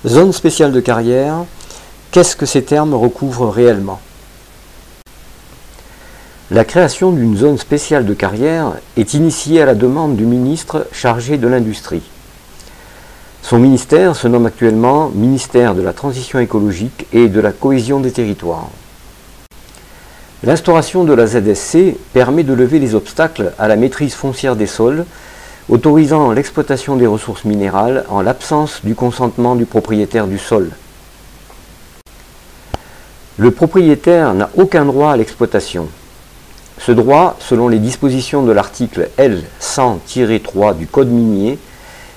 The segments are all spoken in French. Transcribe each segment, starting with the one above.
Zone spéciale de carrière, qu'est-ce que ces termes recouvrent réellement? La création d'une zone spéciale de carrière est initiée à la demande du ministre chargé de l'Industrie. Son ministère se nomme actuellement ministère de la Transition écologique et de la Cohésion des territoires. L'instauration de la ZSC permet de lever les obstacles à la maîtrise foncière des sols, autorisant l'exploitation des ressources minérales en l'absence du consentement du propriétaire du sol. Le propriétaire n'a aucun droit à l'exploitation. Ce droit, selon les dispositions de l'article L100-3 du Code minier,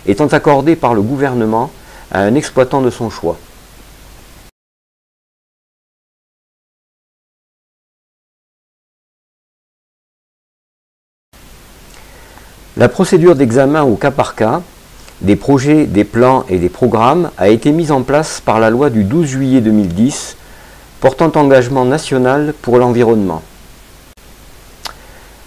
étant accordé par le gouvernement à un exploitant de son choix. La procédure d'examen au cas par cas des projets, des plans et des programmes a été mise en place par la loi du 12 juillet 2010 portant engagement national pour l'environnement.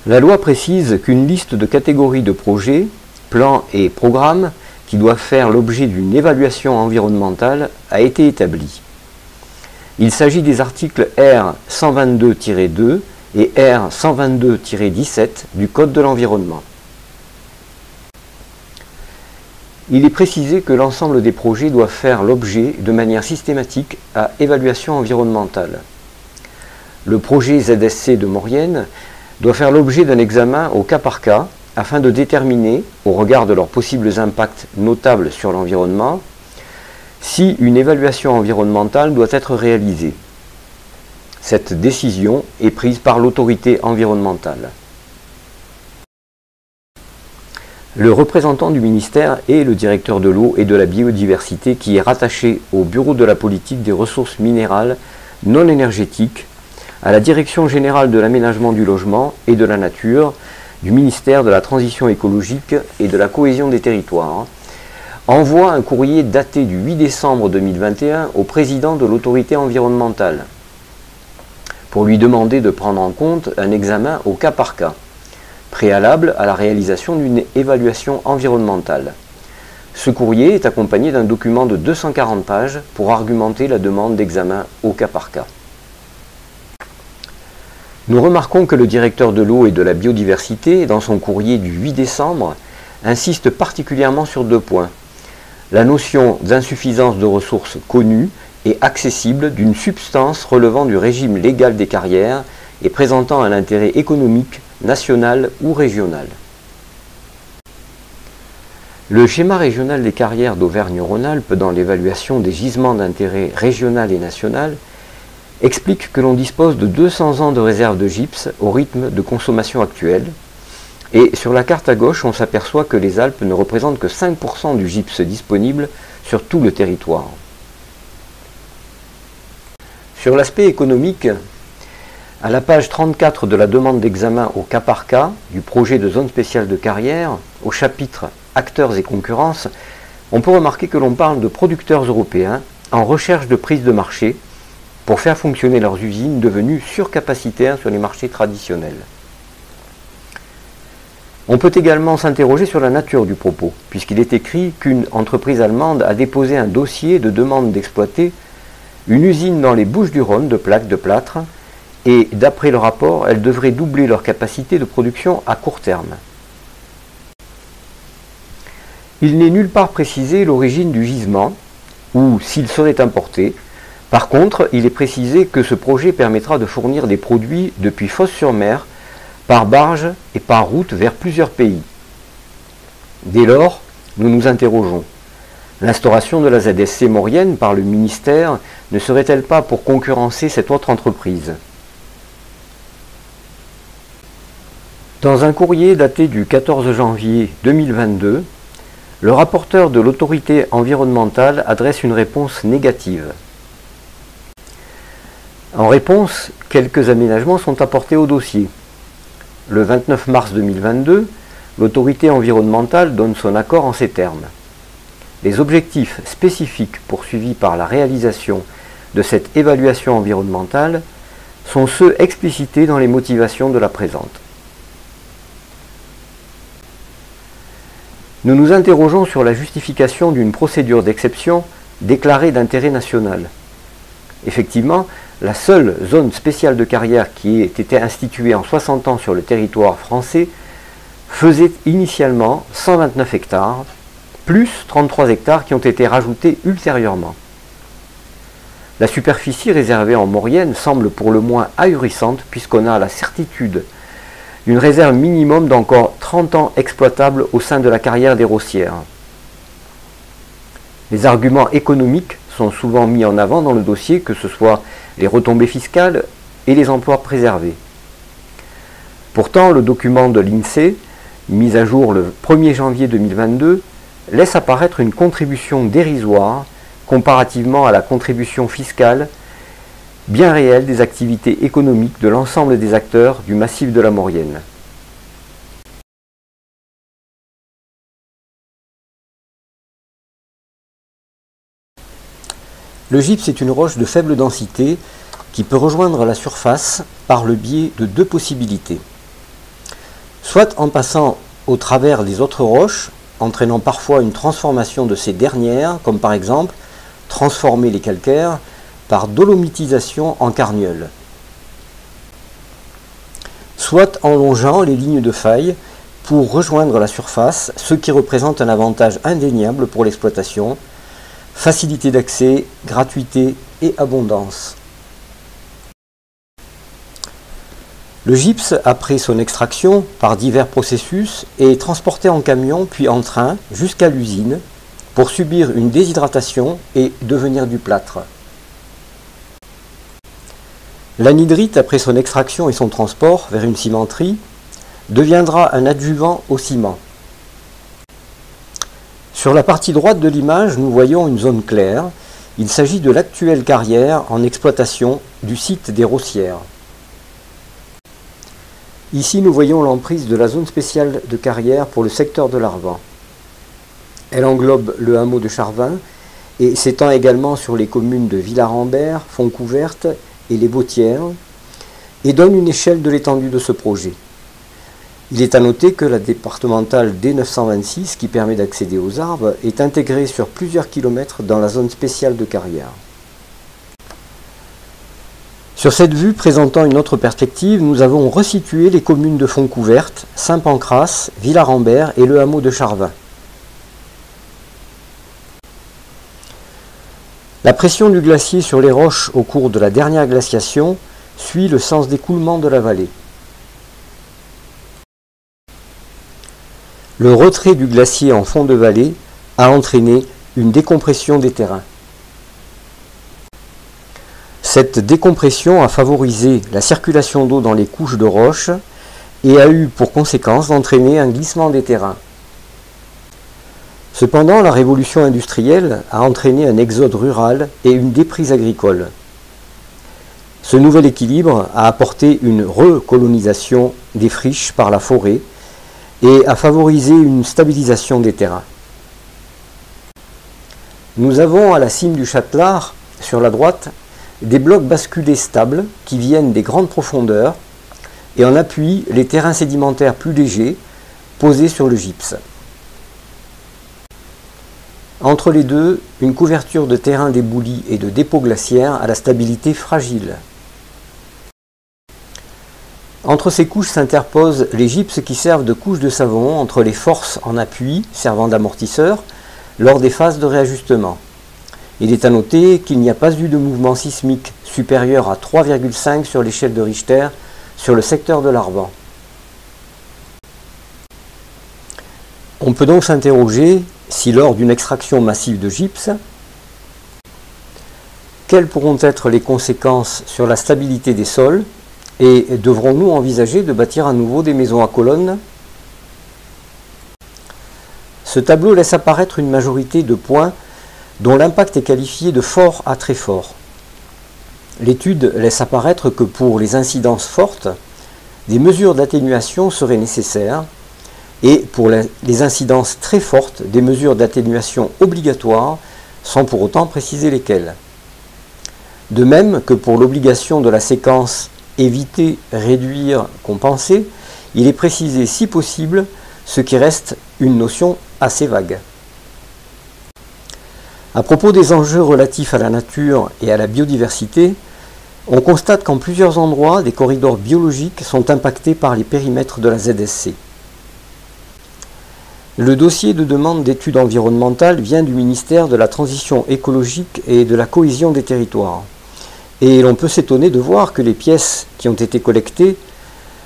La loi précise qu'une liste de catégories de projets, plans et programmes qui doivent faire l'objet d'une évaluation environnementale a été établie. Il s'agit des articles R 122-2 et R 122-17 du Code de l'environnement. Il est précisé que l'ensemble des projets doivent faire l'objet de manière systématique à évaluation environnementale. Le projet ZSC de Maurienne doit faire l'objet d'un examen au cas par cas afin de déterminer, au regard de leurs possibles impacts notables sur l'environnement, si une évaluation environnementale doit être réalisée. Cette décision est prise par l'autorité environnementale. Le représentant du ministère est le directeur de l'eau et de la biodiversité qui est rattaché au Bureau de la politique des ressources minérales non énergétiques, à la Direction générale de l'aménagement du logement et de la nature, du ministère de la Transition écologique et de la Cohésion des territoires, envoie un courrier daté du 8 décembre 2021 au président de l'autorité environnementale pour lui demander de prendre en compte un examen au cas par cas, préalable à la réalisation d'une évaluation environnementale. Ce courrier est accompagné d'un document de 240 pages pour argumenter la demande d'examen au cas par cas. Nous remarquons que le directeur de l'eau et de la biodiversité, dans son courrier du 8 décembre, insiste particulièrement sur deux points. La notion d'insuffisance de ressources connues et accessibles d'une substance relevant du régime légal des carrières et présentant un intérêt économique, national ou régional. Le schéma régional des carrières d'Auvergne-Rhône-Alpes dans l'évaluation des gisements d'intérêt régional et national explique que l'on dispose de 200 ans de réserve de gypse au rythme de consommation actuelle, et sur la carte à gauche on s'aperçoit que les Alpes ne représentent que 5% du gypse disponible sur tout le territoire. Sur l'aspect économique, à la page 34 de la demande d'examen au cas par cas du projet de zone spéciale de carrière, au chapitre Acteurs et concurrence, on peut remarquer que l'on parle de producteurs européens en recherche de prise de marché pour faire fonctionner leurs usines devenues surcapacitaires sur les marchés traditionnels. On peut également s'interroger sur la nature du propos, puisqu'il est écrit qu'une entreprise allemande a déposé un dossier de demande d'exploiter une usine dans les Bouches-du-Rhône de plaques de plâtre, et d'après le rapport, elles devraient doubler leur capacité de production à court terme. Il n'est nulle part précisé l'origine du gisement, ou s'il serait importé. Par contre, il est précisé que ce projet permettra de fournir des produits depuis Fos-sur-Mer, par barge et par route vers plusieurs pays. Dès lors, nous nous interrogeons. L'instauration de la ZSC Maurienne par le ministère ne serait-elle pas pour concurrencer cette autre entreprise ? Dans un courrier daté du 14 janvier 2022, le rapporteur de l'autorité environnementale adresse une réponse négative. En réponse, quelques aménagements sont apportés au dossier. Le 29 mars 2022, l'autorité environnementale donne son accord en ces termes. Les objectifs spécifiques poursuivis par la réalisation de cette évaluation environnementale sont ceux explicités dans les motivations de la présente. Nous nous interrogeons sur la justification d'une procédure d'exception déclarée d'intérêt national. Effectivement, la seule zone spéciale de carrière qui ait été instituée en 60 ans sur le territoire français faisait initialement 129 hectares, plus 33 hectares qui ont été rajoutés ultérieurement. La superficie réservée en Maurienne semble pour le moins ahurissante puisqu'on a la certitude d'une réserve minimum d'encore 30 ans exploitable au sein de la carrière des Rossières. Les arguments économiques sont souvent mis en avant dans le dossier, que ce soit les retombées fiscales et les emplois préservés. Pourtant, le document de l'INSEE, mis à jour le 1er janvier 2022, laisse apparaître une contribution dérisoire comparativement à la contribution fiscale bien réelle des activités économiques de l'ensemble des acteurs du massif de la Maurienne. Le gypse est une roche de faible densité qui peut rejoindre la surface par le biais de deux possibilités. Soit en passant au travers des autres roches, entraînant parfois une transformation de ces dernières, comme par exemple transformer les calcaires par dolomitisation en carnieul. Soit en longeant les lignes de faille pour rejoindre la surface, ce qui représente un avantage indéniable pour l'exploitation, facilité d'accès, gratuité et abondance. Le gypse, après son extraction par divers processus, est transporté en camion puis en train jusqu'à l'usine pour subir une déshydratation et devenir du plâtre. L'anhydrite, après son extraction et son transport vers une cimenterie, deviendra un adjuvant au ciment. Sur la partie droite de l'image, nous voyons une zone claire. Il s'agit de l'actuelle carrière en exploitation du site des Rossières. Ici, nous voyons l'emprise de la zone spéciale de carrière pour le secteur de l'Arvan. Elle englobe le hameau de Charvin et s'étend également sur les communes de Villarambert, Fontcouverte et les Bautières et donne une échelle de l'étendue de ce projet. Il est à noter que la départementale D926, qui permet d'accéder aux arbres, est intégrée sur plusieurs kilomètres dans la zone spéciale de carrière. Sur cette vue présentant une autre perspective, nous avons resitué les communes de Fontcouverte, Saint-Pancrace, Villarambert et le hameau de Charvin. La pression du glacier sur les roches au cours de la dernière glaciation suit le sens d'écoulement de la vallée. Le retrait du glacier en fond de vallée a entraîné une décompression des terrains. Cette décompression a favorisé la circulation d'eau dans les couches de roches et a eu pour conséquence d'entraîner un glissement des terrains. Cependant, la révolution industrielle a entraîné un exode rural et une déprise agricole. Ce nouvel équilibre a apporté une recolonisation des friches par la forêt et a favorisé une stabilisation des terrains. Nous avons à la cime du Châtelard, sur la droite, des blocs basculés stables qui viennent des grandes profondeurs et en appui les terrains sédimentaires plus légers posés sur le gypse. Entre les deux, une couverture de terrain débouli et de dépôts glaciaires à la stabilité fragile. Entre ces couches s'interposent les gypses qui servent de couches de savon entre les forces en appui servant d'amortisseur lors des phases de réajustement. Il est à noter qu'il n'y a pas eu de mouvement sismique supérieur à 3,5 sur l'échelle de Richter sur le secteur de l'Arvan. On peut donc s'interroger si lors d'une extraction massive de gypse, quelles pourront être les conséquences sur la stabilité des sols et devrons-nous envisager de bâtir à nouveau des maisons à colonnes? Ce tableau laisse apparaître une majorité de points dont l'impact est qualifié de fort à très fort. L'étude laisse apparaître que pour les incidences fortes, des mesures d'atténuation seraient nécessaires et pour les incidences très fortes, des mesures d'atténuation obligatoires sans pour autant préciser lesquelles. De même que pour l'obligation de la séquence éviter, réduire, compenser, il est précisé si possible, ce qui reste une notion assez vague. À propos des enjeux relatifs à la nature et à la biodiversité, on constate qu'en plusieurs endroits, des corridors biologiques sont impactés par les périmètres de la ZSC. Le dossier de demande d'études environnementales vient du ministère de la Transition écologique et de la cohésion des territoires. Et l'on peut s'étonner de voir que les pièces qui ont été collectées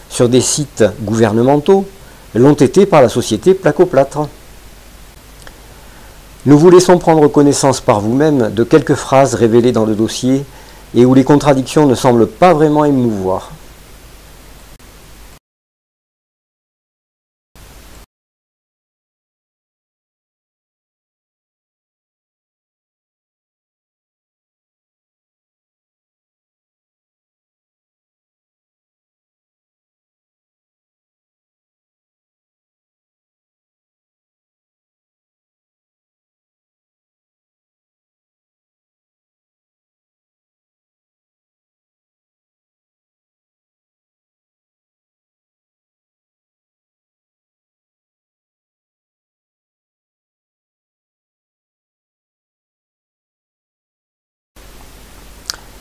sur des sites gouvernementaux l'ont été par la société Placoplâtre. Nous vous laissons prendre connaissance par vous-même de quelques phrases révélées dans le dossier et où les contradictions ne semblent pas vraiment émouvoir.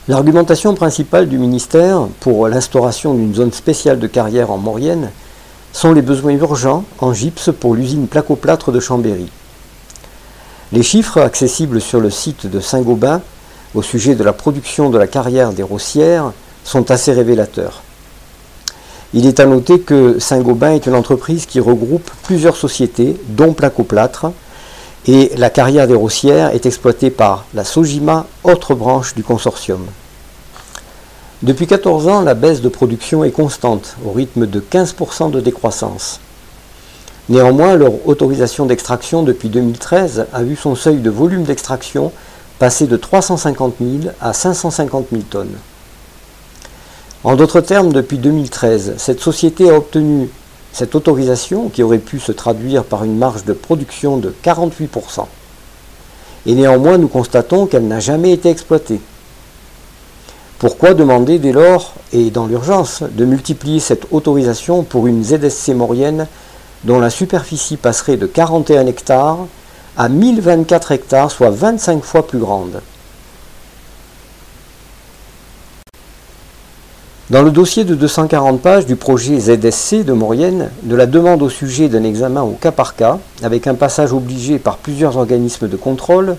L'argumentation principale du ministère pour l'instauration d'une zone spéciale de carrière en Maurienne sont les besoins urgents en gypse pour l'usine Placoplâtre de Chambéry. Les chiffres accessibles sur le site de Saint-Gobain au sujet de la production de la carrière des Rossières sont assez révélateurs. Il est à noter que Saint-Gobain est une entreprise qui regroupe plusieurs sociétés, dont Placoplâtre, et la carrière des Rossières est exploitée par la Sogima, autre branche du consortium. Depuis 14 ans, la baisse de production est constante, au rythme de 15% de décroissance. Néanmoins, leur autorisation d'extraction depuis 2013 a vu son seuil de volume d'extraction passer de 350 000 à 550 000 tonnes. En d'autres termes, depuis 2013, cette société a obtenu cette autorisation qui aurait pu se traduire par une marge de production de 48%. Et néanmoins, nous constatons qu'elle n'a jamais été exploitée. Pourquoi demander dès lors, et dans l'urgence, de multiplier cette autorisation pour une ZSC maurienne dont la superficie passerait de 41 hectares à 1024 hectares, soit 25 fois plus grande? Dans le dossier de 240 pages du projet ZSC de Maurienne, de la demande au sujet d'un examen au cas par cas, avec un passage obligé par plusieurs organismes de contrôle,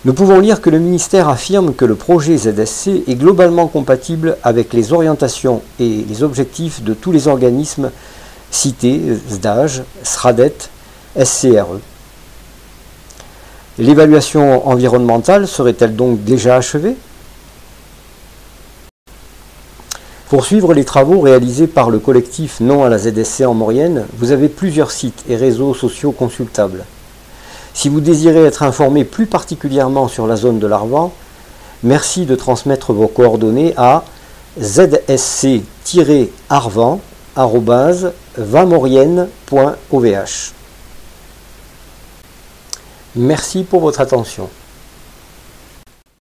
nous pouvons lire que le ministère affirme que le projet ZSC est globalement compatible avec les orientations et les objectifs de tous les organismes cités, SDAGE, SRADET, SCRE. L'évaluation environnementale serait-elle donc déjà achevée? Pour suivre les travaux réalisés par le collectif Non à la ZSC en Maurienne, vous avez plusieurs sites et réseaux sociaux consultables. Si vous désirez être informé plus particulièrement sur la zone de l'Arvan, merci de transmettre vos coordonnées à zsc-arvan@vamaurienne.ovh. Merci pour votre attention.